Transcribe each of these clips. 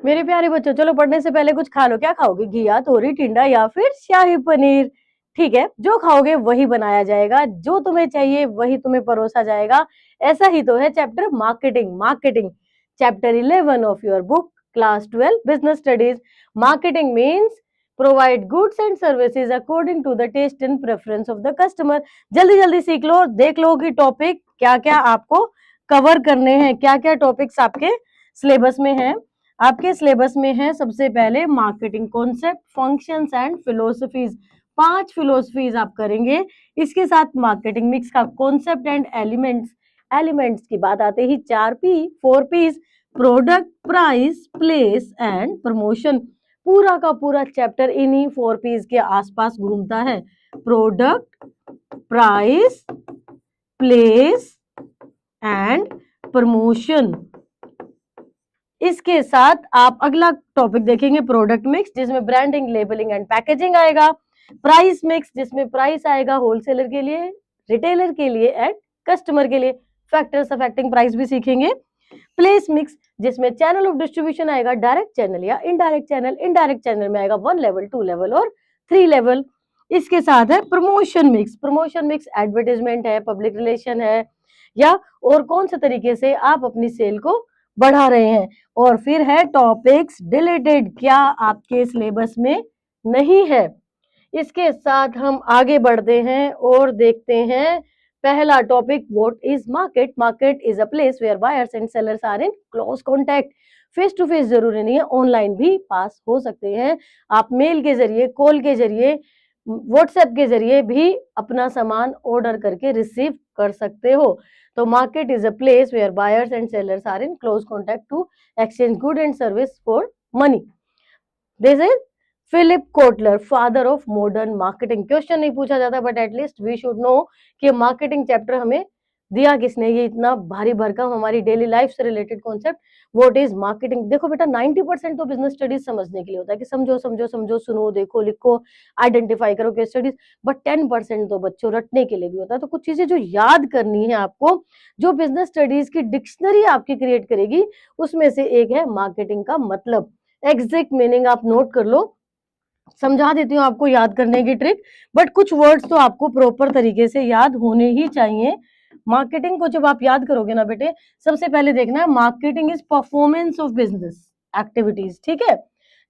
मेरे प्यारे बच्चों, चलो पढ़ने से पहले कुछ खा लो। क्या खाओगे? घिया, तोरी, टिंडा या फिर शाही पनीर? ठीक है, जो खाओगे वही बनाया जाएगा, जो तुम्हें चाहिए वही तुम्हें परोसा जाएगा। ऐसा ही तो है chapter marketing. Marketing chapter 11 of your book class 12 business studies. Marketing means provide goods and services according to the taste and preference of the customer. जल्दी जल्दी सीख लो, देख लो कि टॉपिक क्या क्या आपको कवर करने हैं, क्या क्या टॉपिक्स आपके सिलेबस में हैं। आपके सिलेबस में है सबसे पहले marketing concept, functions and philosophies. 5 philosophies आप करेंगे। इसके साथ मार्केटिंग मिक्स का कॉन्सेप्ट एंड एलिमेंट्स। एलिमेंट्स की बात आते ही 4 Ps, product, price, place and promotion. पूरा का पूरा चैप्टर इन्हीं 4 पीस के आसपास घूमता है। Product, price, place and promotion. इसके साथ आप अगला टॉपिक देखेंगे प्रोडक्ट मिक्स, जिसमें ब्रांडिंग, लेबलिंग एंड पैकेजिंग आएगा। प्राइस मिक्स, जिसमें प्राइस आएगा होलसेलर के लिए, रिटेलर के लिए एंड कस्टमर के लिए। फैक्टर्स अफेक्टिंग प्राइस भी सीखेंगे। प्लेस मिक्स, जिसमें चैनल ऑफ डिस्ट्रीब्यूशन आएगा, डायरेक्ट चैनल या इनडायरेक्ट चैनल। इनडायरेक्ट चैनल में आएगा 1 लेवल, 2 लेवल और 3 लेवल। इसके साथ है promotion mix. Promotion mix advertisement है, पब्लिक रिलेशन है, या और कौन से तरीके से आप अपनी सेल को बढ़ा रहे हैं। और फिर है टॉपिक्स डिलीटेड, क्या आपके सिलेबस में नहीं है। इसके साथ हम आगे बढ़ते हैं और देखते हैं पहला topic, what is market. Market is a place where buyers and sellers are in close contact. Face to face जरूरी नहीं है, ऑनलाइन भी पास हो सकते हैं। आप मेल के जरिए, कॉल के जरिए, व्हाट्सएप के जरिए भी अपना सामान ऑर्डर करके रिसीव कर सकते हो। तो market is a place where buyers and sellers are in close contact to exchange good and service for money. This is Philip Kotler, father of modern marketing. Question नहीं पूछा जाता, but at least we should know कि marketing chapter हमें दिया किसने। ये इतना भारी भरकम हमारी डेली लाइफ से related concept, what is marketing. देखो बेटा, 90% तो बिजनेस स्टडीज समझने के लिए होता है कि समझो समझो समझो, सुनो, देखो, लिखो, आइडेंटिफाई करो केस स्टडीज। बट 10% तो बच्चों रटने के लिए भी होता है। तो कुछ चीजें जो याद करनी है आपको, जो बिजनेस स्टडीज की डिक्शनरी आपकी क्रिएट करेगी, उसमें से एक है मार्केटिंग का मतलब। एग्जैक्ट मीनिंग आप नोट कर लो, समझा देती हूँ आपको याद करने की ट्रिक। बट कुछ वर्ड्स तो आपको प्रॉपर तरीके से याद होने ही चाहिए। मार्केटिंग को जब आप याद करोगे ना बेटे, सबसे पहले देखना है marketing is performance of business activities, ठीक है,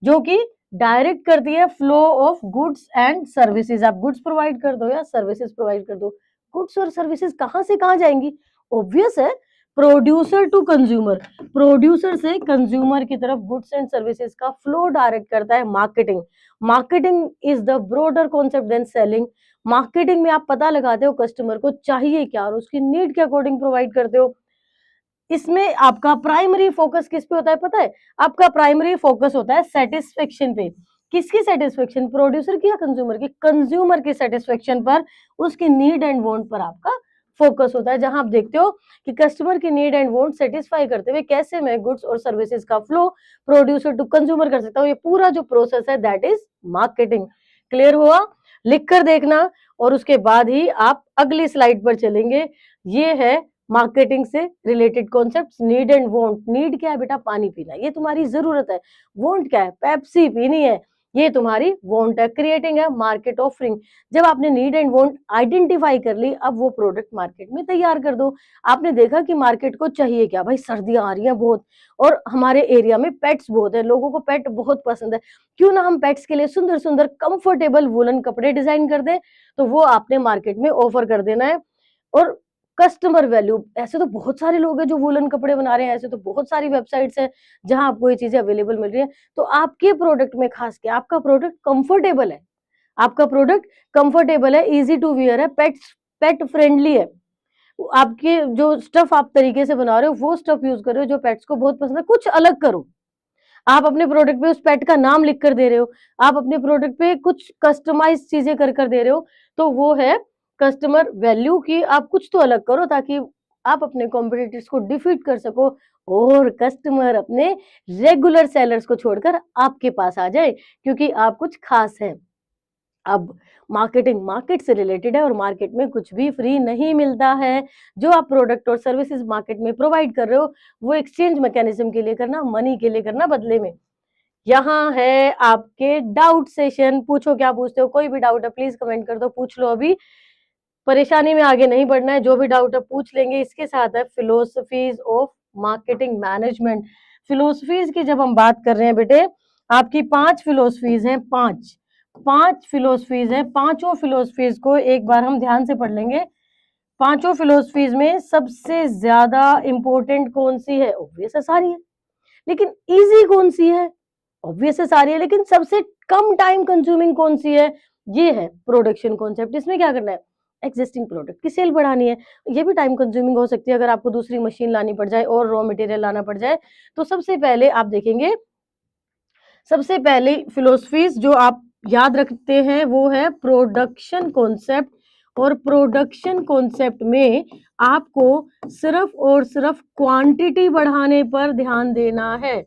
जो कि डायरेक्ट करती है flow of goods and services. आप गुड्स प्रोवाइड कर दो या सर्विसेज प्रोवाइड कर दो, गुड्स और सर्विसेज कहां से कहां जाएंगी? ऑब्वियस है, प्रोड्यूसर टू कंज्यूमर। प्रोड्यूसर से कंज्यूमर की तरफ गुड्स एंड सर्विसेज का फ्लो डायरेक्ट करता है marketing. Marketing is the broader concept than selling. Marketing में आप पता लगाते हो कस्टमर को चाहिए क्या और उसकी नीड के अकॉर्डिंग प्रोवाइड करते हो। इसमें आपका प्राइमरी फोकस किस पे होता है पता है? आपका प्राइमरी फोकस होता है सेटिस्फेक्शन पे। किसकी सेटिस्फेक्शन? प्रोड्यूसर की या कंज्यूमर की? कंज्यूमर की सेटिस्फेक्शन पर, उसकी नीड एंड वांट पर आपका फोकस होता है। जहां आप देखते हो कि कस्टमर की नीड एंड वांट सेटिस्फाई करते हुए कैसे मैं गुड्स और सर्विसेज का फ्लो प्रोड्यूसर टू कंज्यूमर कर सकता हूँ, ये पूरा जो प्रोसेस है दैट इज मार्केटिंग। क्लियर हुआ? लिख कर देखना और उसके बाद ही आप अगली स्लाइड पर चलेंगे। ये है मार्केटिंग से related concepts. Need and want. Need क्या है बेटा? पानी पीना, ये तुम्हारी जरूरत है। वांट क्या है? पेप्सी पीनी है, ये तुम्हारी वांट है। क्रिएटिंग है मार्केट ऑफरिंग। जब आपने नीड एंड वांट आइडेंटिफाई कर ली, अब वो प्रोडक्ट मार्केट में तैयार कर दो। आपने देखा कि मार्केट को चाहिए क्या? भाई सर्दियां आ रही हैं बहुत, और हमारे एरिया में पेट्स बहुत है, लोगों को पेट बहुत पसंद है। क्यों ना हम पेट्स के लिए सुंदर सुंदर कंफर्टेबल वुलन कपड़े डिजाइन कर दें। तो वो आपने मार्केट में ऑफर कर देना है। और कस्टमर वैल्यू, ऐसे तो बहुत सारे लोग हैं जो वूलन कपड़े बना रहे हैं, ऐसे तो बहुत सारी वेबसाइट्स हैं जहां आपको ये चीजें अवेलेबल मिल रही है। तो आपके प्रोडक्ट में खास क्या, आपका प्रोडक्ट कंफर्टेबल है, आपका प्रोडक्ट कंफर्टेबल है, इजी टू वियर है, पेट फ्रेंडली है। आपके जो स्टफ आप तरीके से बना रहे हो वो स्टफ यूज कर रहे हो जो पेट्स को बहुत पसंद है। कुछ अलग करो। आप अपने प्रोडक्ट पे उस पेट का नाम लिख कर दे रहे हो, आप अपने प्रोडक्ट पे कुछ कस्टमाइज चीजें कर कर दे रहे हो, तो वो है कस्टमर वैल्यू की। आप कुछ तो अलग करो ताकि आप अपने कॉम्पिटिटर्स को डिफीट कर सको और कस्टमर अपने रेगुलर सेलर्स को छोड़कर आपके पास आ जाए, क्योंकि आप कुछ खास है। अब मार्केटिंग मार्केट से रिलेटेड है और मार्केट में कुछ भी फ्री नहीं मिलता है। जो आप प्रोडक्ट और सर्विसेज मार्केट में प्रोवाइड कर रहे हो वो एक्सचेंज मैकेनिज्म के लिए करना, मनी के लिए करना बदले में। यहाँ है आपके डाउट सेशन, पूछो क्या पूछते हो, कोई भी डाउट है प्लीज कमेंट कर दो, पूछ लो, अभी परेशानी में आगे नहीं बढ़ना है, जो भी डाउट है पूछ लेंगे। इसके साथ है philosophies of marketing management. Philosophies की जब हम बात कर रहे हैं बेटे, आपकी 5 फिलोसफीज हैं, 5 फिलोसफीज हैं। पांचों फिलोसफीज को एक बार हम ध्यान से पढ़ लेंगे। पांचों फिलोसफीज में सबसे ज्यादा इंपॉर्टेंट कौन सी है? ऑब्वियस है सारी है, लेकिन इजी कौन सी है? ऑब्वियस है सारी है, लेकिन सबसे कम टाइम कंज्यूमिंग कौन सी है? ये है प्रोडक्शन कॉन्सेप्ट। इसमें क्या करना है? एग्जिस्टिंग प्रोडक्ट की सेल बढ़ानी है। ये भी टाइम कंज्यूमिंग हो सकती है, अगर आपको दूसरी मशीन लानी पड़ जाए और रॉ मटेरियल लाना पड़ जाए। तो सबसे पहले आप देखेंगे, सबसे पहले फिलोसफीज जो आप याद रखते हैं वो है प्रोडक्शन कॉन्सेप्ट। और प्रोडक्शन कॉन्सेप्ट में आपको सिर्फ और सिर्फ क्वांटिटी बढ़ाने पर ध्यान देना है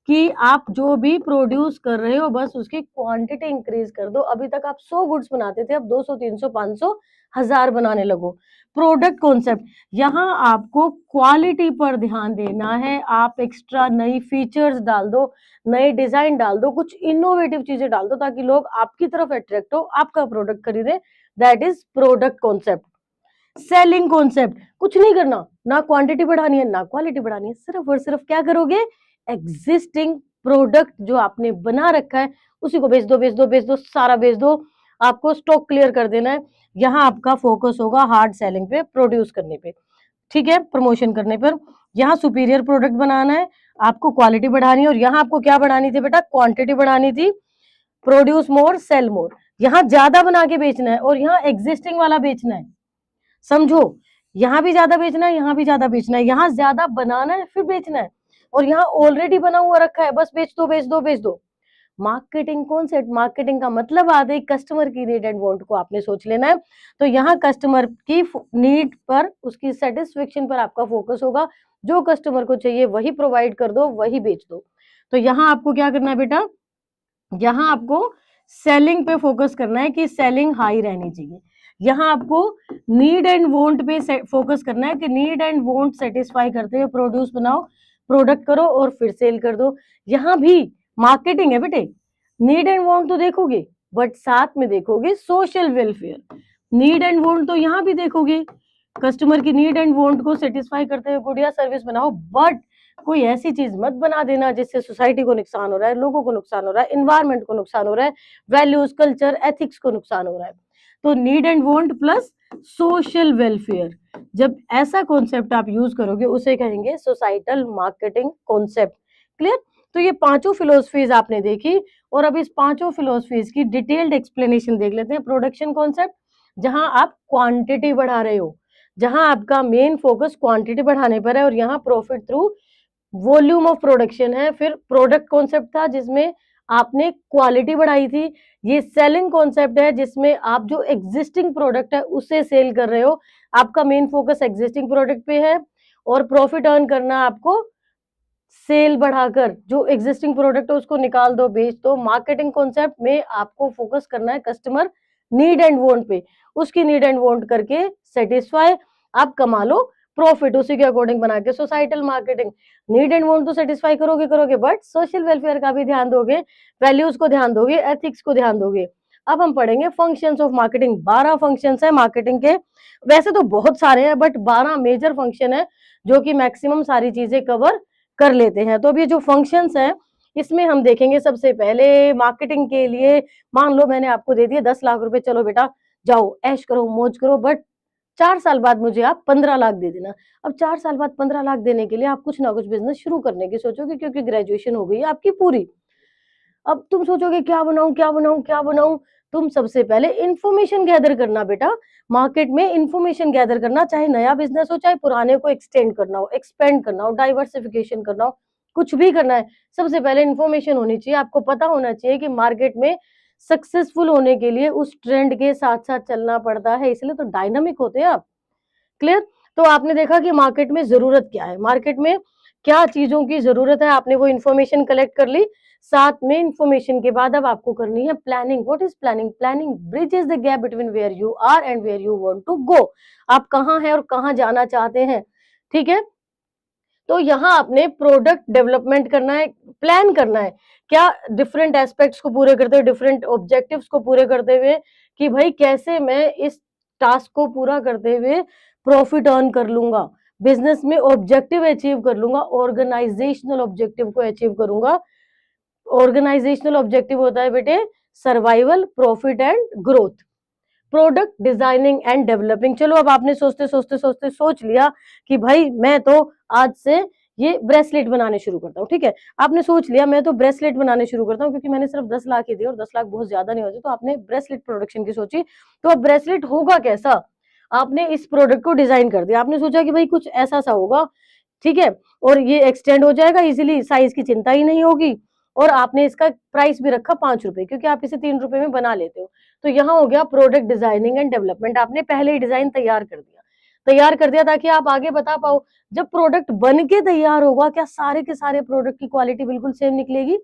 कि आप जो भी प्रोड्यूस कर रहे हो बस उसकी क्वांटिटी इंक्रीज कर दो। अभी तक आप 100 गुड्स बनाते थे, अब 200, 300, 500, 1000 बनाने लगो। प्रोडक्ट कॉन्सेप्ट, यहाँ आपको क्वालिटी पर ध्यान देना है। आप एक्स्ट्रा नई फीचर्स डाल दो, नए डिजाइन डाल दो, कुछ इनोवेटिव चीजें डाल दो ताकि लोग आपकी तरफ अट्रैक्ट हो, आपका प्रोडक्ट खरीदे। That is product concept. Selling concept, कुछ नहीं करना, ना क्वांटिटी बढ़ानी है ना क्वालिटी बढ़ानी है, सिर्फ और सिर्फ क्या करोगे? एग्जिस्टिंग प्रोडक्ट जो आपने बना रखा है उसी को बेच दो, बेच दो, बेच दो, सारा बेच दो। आपको स्टॉक क्लियर कर देना है। यहाँ आपका फोकस होगा हार्ड सेलिंग पे, प्रोड्यूस करने पे, ठीक है, प्रमोशन करने पर। यहाँ सुपीरियर प्रोडक्ट बनाना है, आपको क्वालिटी बढ़ानी है। और यहाँ आपको क्या बढ़ानी थी बेटा? क्वांटिटी बढ़ानी थी। प्रोड्यूस मोर सेल मोर, यहाँ ज्यादा बना के बेचना है और यहाँ एग्जिस्टिंग वाला बेचना है। समझो, यहाँ भी ज्यादा बेचना है, यहाँ भी ज्यादा बेचना है, यहाँ ज्यादा बनाना है फिर बेचना है, और यहाँ ऑलरेडी बना हुआ रखा है, बस बेच दो, बेच दो, बेच दो। मार्केटिंग कॉन्सेप्ट, मार्केटिंग का मतलब आधे कस्टमर की नीड एंड वांट को आपने सोच लेना है। तो यहाँ कस्टमर की नीड पर, उसकी सेटिस्फेक्शन पर आपका फोकस होगा। जो कस्टमर को चाहिए वही प्रोवाइड कर दो, वही बेच दो। तो यहाँ आपको क्या करना है बेटा? यहाँ आपको सेलिंग पे फोकस करना है कि सेलिंग हाई रहनी चाहिए। यहाँ आपको नीड एंड वांट पे फोकस करना है कि नीड एंड वांट सेटिस्फाई करते हुए प्रोड्यूस बनाओ, प्रोडक्ट करो और फिर सेल कर दो। यहाँ भी मार्केटिंग है बेटे, नीड एंड वांट तो देखोगे बट साथ में देखोगे social welfare. Need and want तो यहाँ भी देखोगे, कस्टमर की नीड एंड वांट को सेटिस्फाई करते हुए गुड या सर्विस बनाओ, बट कोई ऐसी चीज मत बना देना जिससे सोसाइटी को नुकसान हो रहा है, लोगों को नुकसान हो रहा है, इन्वायरमेंट को नुकसान हो रहा है, वैल्यूज, कल्चर, एथिक्स को नुकसान हो रहा है। तो need and want plus social welfare, जब ऐसा कॉन्सेप्ट आप यूज करोगे उसे कहेंगे सोसाइटल मार्केटिंग कॉन्सेप्ट। क्लियर? तो ये पांचों फिलोसफीज आपने देखी, और अब इस पांचों फिलोसफीज की डिटेल्ड एक्सप्लेनेशन देख लेते हैं। प्रोडक्शन कॉन्सेप्ट, जहां आप क्वांटिटी बढ़ा रहे हो, जहां आपका मेन फोकस क्वांटिटी बढ़ाने पर है, और यहाँ profit through volume of production है। फिर प्रोडक्ट कॉन्सेप्ट था जिसमें आपने क्वालिटी बढ़ाई थी। ये सेलिंग कॉन्सेप्ट है जिसमें आप जो एग्जिस्टिंग प्रोडक्ट है उसे सेल कर रहे हो, आपका मेन फोकस एग्जिस्टिंग प्रोडक्ट पे है, और प्रॉफिट अर्न करना आपको सेल बढ़ाकर, जो एग्जिस्टिंग प्रोडक्ट है उसको निकाल दो, बेच दो। मार्केटिंग कॉन्सेप्ट में आपको फोकस करना है कस्टमर नीड एंड वांट पे, उसकी नीड एंड वांट करके सेटिस्फाई, आप कमा लो प्रॉफिट उसी के अकॉर्डिंग बना के। Societal marketing, need and want तो सेटिस्फाई करोगे बट सोशल वेलफेयर का भी ध्यान दोगे, वैल्यूज को ध्यान दोगे, एथिक्स को ध्यान दोगे। अब हम पढ़ेंगे फंक्शंस ऑफ मार्केटिंग। 12 फंक्शंस है मार्केटिंग के, वैसे तो बहुत सारे हैं बट 12 मेजर फंक्शन है जो कि मैक्सिमम सारी चीजें कवर कर लेते हैं। तो अब ये जो फंक्शंस हैं इसमें हम देखेंगे सबसे पहले मार्केटिंग के लिए, मान लो मैंने आपको दे दिए 10 लाख रुपए, चलो बेटा जाओ ऐश करो, मौज करो, बट 4 साल बाद मुझे आप 15 लाख दे देना। अब 4 साल बाद 15 लाख देने के लिए आप कुछ ना कुछ बिजनेस शुरू करने की सोचोगे, क्योंकि ग्रेजुएशन हो गई है आपकी पूरी। अब तुम सोचोगे क्या बनाऊं, क्या बनाऊं, क्या बनाऊं। तुम सबसे पहले इंफॉर्मेशन गैदर करना बेटा, मार्केट में इंफॉर्मेशन गैदर करना, चाहे नया बिजनेस हो चाहे पुराने को एक्सटेंड करना हो, एक्सपेंड करना हो, डाइवर्सिफिकेशन करना हो, कुछ भी करना है, सबसे पहले इंफॉर्मेशन होनी चाहिए। आपको पता होना चाहिए कि मार्केट में सक्सेसफुल होने के लिए उस ट्रेंड के साथ साथ चलना पड़ता है, इसलिए तो डायनामिक होते हैं आप। क्लियर? तो आपने देखा कि मार्केट में जरूरत क्या है, मार्केट में क्या चीजों की जरूरत है, आपने वो इंफॉर्मेशन कलेक्ट कर ली। साथ में इंफॉर्मेशन के बाद अब आपको करनी है planning. What is planning? Planning bridges the gap between where you are and where you want to go. आप कहाँ हैं और कहाँ जाना चाहते हैं, ठीक है। तो यहाँ आपने प्रोडक्ट डेवलपमेंट करना है, प्लान करना है, क्या डिफरेंट एस्पेक्ट्स को पूरे करते हुए, डिफरेंट ऑब्जेक्टिव्स को पूरे करते हुए, कि भाई कैसे मैं इस टास्क को पूरा करते हुए प्रॉफिट अर्न कर लूंगा, बिजनेस में ऑब्जेक्टिव अचीव कर लूंगा, ऑर्गेनाइजेशनल ऑब्जेक्टिव को अचीव करूंगा। ऑर्गेनाइजेशनल ऑब्जेक्टिव होता है बेटे survival, profit and growth. Product designing and developing. चलो अब आपने सोचते सोचते सोचते सोच लिया कि भाई मैं तो आज से ये ब्रेसलेट बनाने शुरू करता हूँ, ठीक है। आपने सोच लिया मैं तो ब्रेसलेट बनाने शुरू करता हूँ, क्योंकि मैंने सिर्फ 10 लाख ही दिए और 10 लाख बहुत ज्यादा नहीं होते, तो आपने ब्रेसलेट प्रोडक्शन की सोची। तो अब ब्रेसलेट होगा कैसा, आपने इस प्रोडक्ट को डिजाइन कर दिया। आपने सोचा कि भाई कुछ ऐसा सा होगा, ठीक है, और ये एक्सटेंड हो जाएगा इजीली, साइज की चिंता ही नहीं होगी। और आपने इसका प्राइस भी रखा 5 रुपए, क्योंकि आप इसे 3 रुपए में बना लेते हो। तो यहाँ हो गया प्रोडक्ट डिजाइनिंग एंड डेवलपमेंट। आपने पहले ही डिजाइन तैयार कर दिया ताकि आप आगे बता पाओ। जब प्रोडक्ट बन के तैयार होगा, क्या सारे के सारे प्रोडक्ट की क्वालिटी बिल्कुल सेम निकलेगी?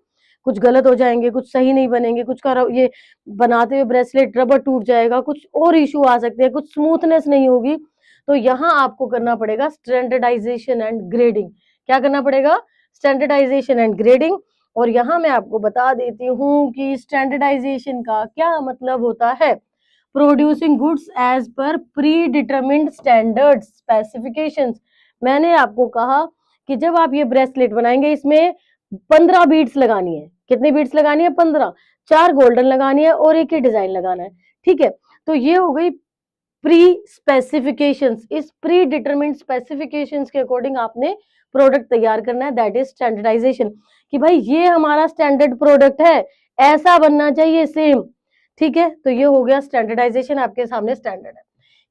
कुछ गलत हो जाएंगे, कुछ सही नहीं बनेंगे, कुछ का ये बनाते हुए ब्रेसलेट रबर टूट जाएगा, कुछ और इशू आ सकते हैं, कुछ स्मूथनेस नहीं होगी। तो यहाँ आपको करना पड़ेगा स्टैंडर्डाइजेशन एंड ग्रेडिंग। क्या करना पड़ेगा? Standardisation and grading. और यहाँ मैं आपको बता देती हूँ कि स्टैंडर्डाइजेशन का क्या मतलब होता है। Producing goods as per predetermined standard specifications. मैंने आपको कहा कि जब आप ये ब्रेसलेट बनाएंगे, इसमें 15 बीड्स लगानी है। कितनी बीड्स लगानी है? 15। 4 गोल्डन लगानी है और एक ही डिजाइन लगाना है, ठीक है। तो ये हो गई प्री स्पेसिफिकेशंस। इस प्री डिटरमिन्ड स्पेसिफिकेशंस के अकॉर्डिंग आपने प्रोडक्ट तैयार करना है, दैट इज स्टैंडर्डाइजेशन। कि भाई ये हमारा स्टैंडर्ड प्रोडक्ट है, ऐसा बनना चाहिए सेम, ठीक है। तो ये हो गया स्टैंडर्डाइजेशन, आपके सामने स्टैंडर्ड है।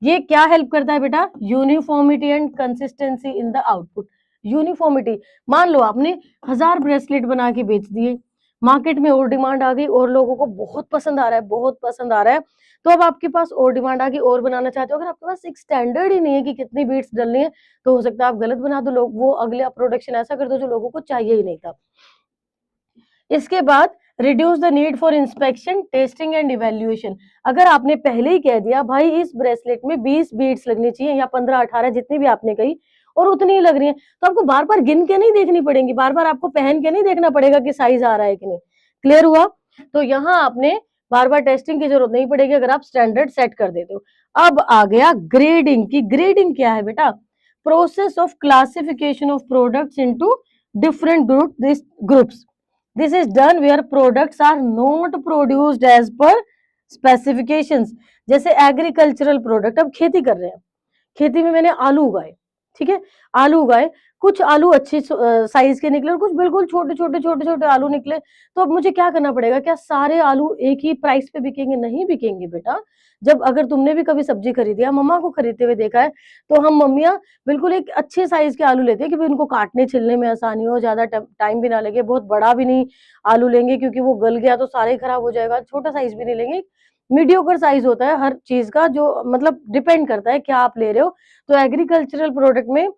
ये क्या हेल्प करता है बेटा? Uniformity and consistency in the output. Uniformity, मान लो आपने 1000 ब्रेसलेट बना के बेच दिए, मार्केट में और डिमांड आ गई और लोगों को बहुत पसंद आ रहा है, बहुत पसंद आ रहा है। तो अब आपके पास और डिमांड आ गई, और बनाना चाहते हो। अगर आपके पास एक स्टैंडर्ड ही नहीं है कि कितनी बीट्स डलनी है, तो हो सकता है आप गलत बना दो, लोग वो अगला प्रोडक्शन ऐसा कर दो जो लोगों को चाहिए ही नहीं था। इसके बाद reduce the need for inspection, testing and evaluation. अगर आपने पहले ही कह दिया भाई इस ब्रेसलेट में 20 बीड्स लगनी चाहिए, या 15-18 जितनी भी आपने कही, और उतनी ही लग रही है, तो आपको बार बार गिन के नहीं देखनी पड़ेगी, बार बार आपको पहन के नहीं देखना पड़ेगा कि साइज आ रहा है कि नहीं। क्लियर हुआ? तो यहाँ आपने बार बार टेस्टिंग की जरूरत नहीं पड़ेगी अगर आप स्टैंडर्ड सेट कर देते हो। अब आ गया ग्रेडिंग की। ग्रेडिंग क्या है बेटा? Process of classification of products into different groups. This is done where products are not produced as per specifications। जैसे एग्रीकल्चरल प्रोडक्ट, अब खेती कर रहे हैं, खेती में मैंने आलू उगाए, ठीक है, आलू उगाए, कुछ आलू अच्छे साइज के निकले और कुछ बिल्कुल छोटे छोटे छोटे छोटे आलू निकले। तो अब मुझे क्या करना पड़ेगा? क्या सारे आलू एक ही प्राइस पे बिकेंगे? नहीं बिकेंगे बेटा। जब अगर तुमने भी कभी सब्जी खरीदी है, मम्मा को खरीदते हुए देखा है, तो हम मम्मियां बिल्कुल एक अच्छे साइज के आलू लेते हैं कि उनको काटने छिलने में आसानी हो, ज्यादा टाइम भी ना लगे। बहुत बड़ा भी नहीं आलू लेंगे क्योंकि वो गल गया तो सारे खराब हो जाएगा, छोटा साइज भी नहीं लेंगे, मीडियोकर साइज होता है हर चीज का, जो मतलब डिपेंड करता है क्या आप ले रहे हो। तो एग्रीकल्चरल प्रोडक्ट में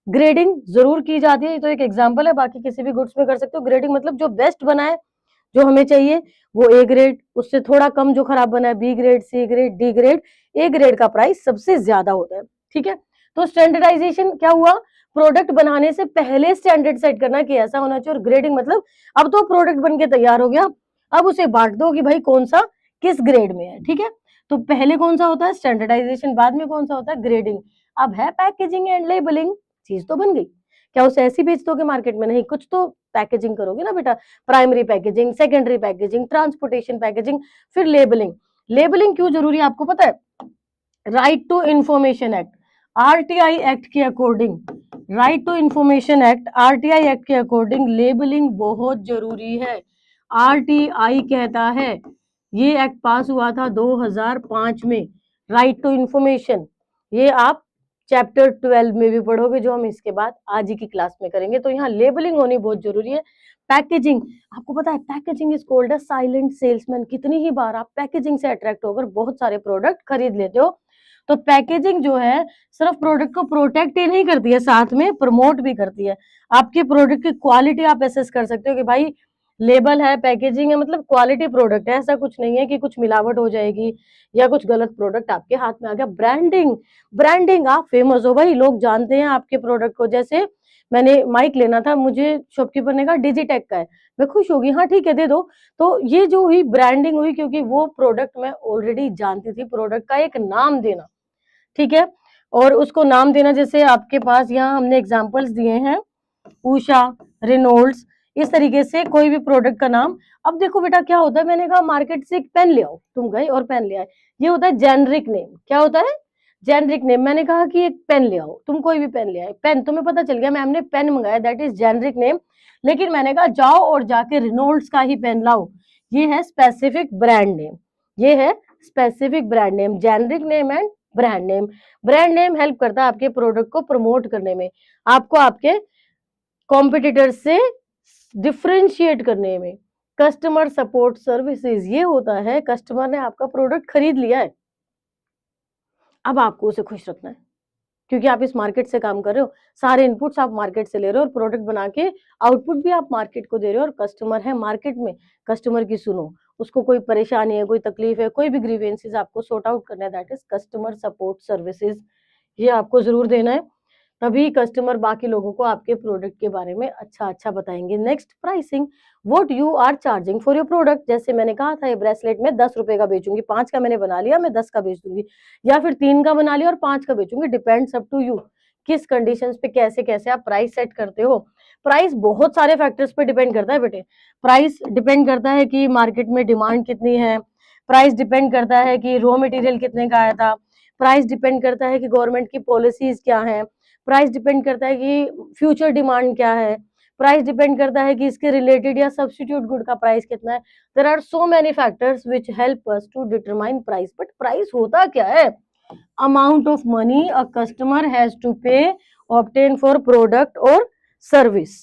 ग्रेडिंग जरूर की जाती है, तो एक एग्जांपल है, बाकी किसी भी गुड्स में कर सकते हो। ग्रेडिंग मतलब जो बेस्ट बना है, जो हमें चाहिए वो ए ग्रेड, उससे थोड़ा कम जो खराब बना है B grade, C grade, D grade. A grade का प्राइस सबसे ज्यादा होता है, ठीक है। तो स्टैंडर्डाइजेशन क्या हुआ? प्रोडक्ट बनाने से पहले स्टैंडर्ड सेट करना कि ऐसा होना चाहिए। और ग्रेडिंग मतलब अब तो प्रोडक्ट बन के तैयार हो गया, अब उसे बांट दो कि भाई कौन सा किस ग्रेड में है, ठीक है। तो पहले कौन सा होता है? स्टैंडर्डाइजेशन। बाद में कौन सा होता है? ग्रेडिंग। अब है पैकेजिंग एंड लेबलिंग। चीज तो बन गई, क्या उसे ऐसी बेच दोगे मार्केट में? नहीं, कुछ तो पैकेजिंग करोगे ना बेटा। Primary packaging, secondary packaging, transportation packaging, फिर लेबलिंग। लेबलिंग क्यों जरूरी है आपको पता है? Right to information act, RTI act के according, right to information act, RTI act के अकॉर्डिंग लेबलिंग बहुत जरूरी है। आरटीआई कहता है, ये एक्ट पास हुआ था 2005 में, राइट टू इंफॉर्मेशन। ये आप चैप्टर 12 में भी पढ़ोगे, जो हम इसके बाद आज ही की क्लास में करेंगे। तो यहाँ लेबलिंग होनी बहुत जरूरी है। पैकेजिंग, आपको पता है packaging is called a silent salesman. कितनी ही बार आप पैकेजिंग से अट्रैक्ट होकर बहुत सारे प्रोडक्ट खरीद लेते हो। तो पैकेजिंग जो है सिर्फ प्रोडक्ट को प्रोटेक्ट ही नहीं करती है, साथ में प्रमोट भी करती है। आपके प्रोडक्ट की क्वालिटी आप एसेस कर सकते हो कि भाई लेबल है, पैकेजिंग है, मतलब क्वालिटी प्रोडक्ट है, ऐसा कुछ नहीं है कि कुछ मिलावट हो जाएगी या कुछ गलत प्रोडक्ट आपके हाथ में आ गया। ब्रांडिंग, ब्रांडिंग, आप फेमस हो भाई, लोग जानते हैं आपके प्रोडक्ट को। जैसे मैंने माइक लेना था, मुझे शॉपकीपर ने कहा डिजिटेक का है, मैं खुश होगी, हाँ ठीक है दे दो। तो ये जो हुई ब्रांडिंग हुई, क्योंकि वो प्रोडक्ट मैं ऑलरेडी जानती थी, प्रोडक्ट का एक नाम देना, ठीक है। और उसको नाम देना, जैसे आपके पास यहाँ हमने एग्जांपल्स दिए हैं, उषा, रेनॉल्ड्स, इस तरीके से कोई भी प्रोडक्ट का नाम। अब देखो बेटा क्या होता है, मैंने कहा मार्केट से एक पेन ले आओ, तुम गए और पेन ले आए, ये होता है जेनरिक नेम। क्या होता है? Generic name. मैंने कहा कि एक पेन ले आओ, तुम कोई भी पेन ले आए, पेन तुम्हें पता चल गया मैम ने पेन मंगाया, दैट इज जेनरिक नेम। लेकिन मैंने कहा जाओ और जाके रेनॉल्ड्स का ही पेन लाओ, ये है स्पेसिफिक ब्रांड नेम, ये है specific brand name, generic name and brand name. Brand name help करता है आपके प्रोडक्ट को प्रमोट करने में, आपको आपके कॉम्पिटिटर से डिफरेंशिएट करने में। कस्टमर सपोर्ट सर्विसेज, ये होता है कस्टमर ने आपका प्रोडक्ट खरीद लिया है, अब आपको उसे खुश रखना है, क्योंकि आप इस मार्केट से काम कर रहे हो, सारे इनपुट्स आप मार्केट से ले रहे हो और प्रोडक्ट बना के आउटपुट भी आप मार्केट को दे रहे हो। और कस्टमर है मार्केट में, कस्टमर की सुनो, उसको कोई परेशानी है, कोई तकलीफ है, कोई भी ग्रीवेंसेस आपको सॉर्ट आउट करना है, that is customer support services, ये आपको जरूर देना है। तभी कस्टमर बाकी लोगों को आपके प्रोडक्ट के बारे में अच्छा अच्छा बताएंगे। Next, pricing, what you are charging for your product. जैसे मैंने कहा था ये ब्रेसलेट में 10 रुपए का बेचूंगी, 5 का मैंने बना लिया, मैं 10 का बेच दूंगी, या फिर 3 का बना लिया और 5 का बेचूंगी, डिपेंड्स अप टू यू, किस कंडीशंस पे कैसे कैसे आप प्राइस सेट करते हो। प्राइस बहुत सारे फैक्टर्स पे डिपेंड करता है बेटे। प्राइस डिपेंड करता है कि मार्केट में डिमांड कितनी है, प्राइस डिपेंड करता है कि रॉ मटेरियल कितने का आया था, प्राइस डिपेंड करता है कि गवर्नमेंट की पॉलिसीज क्या है, प्राइस डिपेंड करता है कि फ्यूचर डिमांड क्या है, प्राइस डिपेंड करता है कि इसके रिलेटेड या सब्स्टिट्यूट गुड का प्राइस कितना है। There are so many factors which help us to determine price. But price होता क्या है? Amount of money a customer has to pay obtain for product और सर्विस।